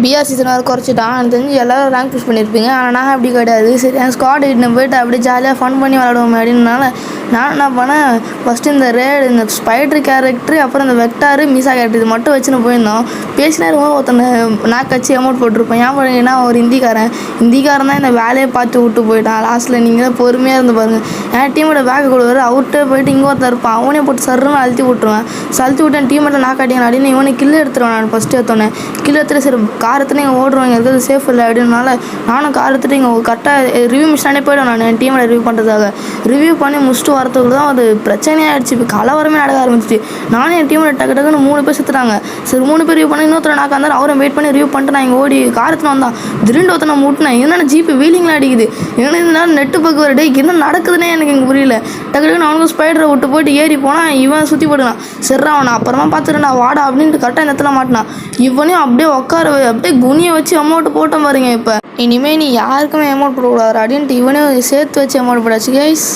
PR season வர குறைச்சிட்டான். எனக்கு தெரிஞ்சு எல்லோரும் ரேங்க் புஷ் பண்ணியிருப்பீங்க. ஆனால் நான் அப்படி கிடையாது. சரி என் ஸ்குவாட் இட்டு போய்ட்டு அப்படியே ஜாலியாக ஃபன் பண்ணி விளாடுவோம் அப்படின்னால நான் என்ன பண்ணேன், ஃபஸ்ட்டு இந்த ரேடு இந்த ஸ்பைட்ரு கேரக்டரு அப்புறம் இந்த வெக்டாரு மீசா கேரக்டர் இது மட்டும் வச்சுன்னு போயிருந்தோம். பேசினா இருக்கும் ஒருத்தனை நாக்கு வச்சு அமௌண்ட் போட்டிருப்பேன். ஏன் பண்ணுங்கன்னா ஒரு ஹிந்திக்காரன் தான் இந்த வேலையை பார்த்து விட்டு போயிட்டான். லாஸ்ட்டில் நீங்கள் தான் பொறுமையாக இருந்து பாருங்கள். என் டீமோட பேக்கு கொடுவாரு, அவர்கிட்ட போயிட்டு இங்கே ஒருத்தர் இருப்பான், அவனே போட்டு சருன்னு அழுத்தி விட்டுருவேன். சழுத்தி விட்டு என் டீமெட்டில் நாக்காட்டிங்க அப்படின்னு இவனை கில்லு எடுத்துருவேன். நான் ஃபஸ்ட்டு எடுத்தோன்னே கில்லு எடுத்துட்டு சரி கார் எடுத்துன்னு இங்கே ஓடுவாங்க இருக்கிறது சேஃப் இல்லை அப்படின்னால நானும் கார் எடுத்துகிட்டு இங்கே கரெக்டாக ரிவ்யூ மிஷானே போய்டும். நான் என் டீமோட ரிவ்யூ பண்ணுறதுக்காக ரிவ்யூ பண்ணி முடிச்சுட்டு வரத்துக்குள்ள தான் அது பிரச்சனையாகிடுச்சு. இப்போ கலவரமே நடக்க ஆரம்பிச்சிச்சு. நானும் என் டீமோட டக்குன்னு 3 பேர் சுற்றுறாங்க. சரி 3 பேர் ரிவ்யூ பண்ணி இன்னொருத்தர் நாக்கா இருந்தாலும் அவரை வெயிட் பண்ணி ரிவ்யூ பண்ணிட்டு நான் இங்கே ஓடி கார் எடுத்துன்னு வந்தான். திடீர்னு ஒருத்தனை முட்டினேன். என்னென்ன ஜீப்பு வீலிங்லாம் அடிக்குது. என்ன இருந்தாலும் நெட்டு பக்கு ஒரு டே என்ன நடக்குதுன்னே எனக்கு இங்கே புரியல. டக்குன்னு அவனுக்கு ஸ்பைடரை விட்டு போயிட்டு ஏறி போனால் இவன் சுற்றி போட்டுனான். சரி அவனை அப்புறமா பார்த்துட்டு நான் வாடா அப்படின்ட்டு கரெக்டாக இந்த இடத்துல மாட்டினான். இவனையும் அப்படியே உட்கார அப்படியே குனியை வச்சு அமௌண்ட் போட்டோம் பாருங்க. இப்போ இனிமேல் நீ யாருக்குமே அமௌண்ட் போடக்கூடாது அப்படின்ட்டு இவனே சேர்த்து வச்சு அமௌண்ட் போடாச்சு கைஸ்.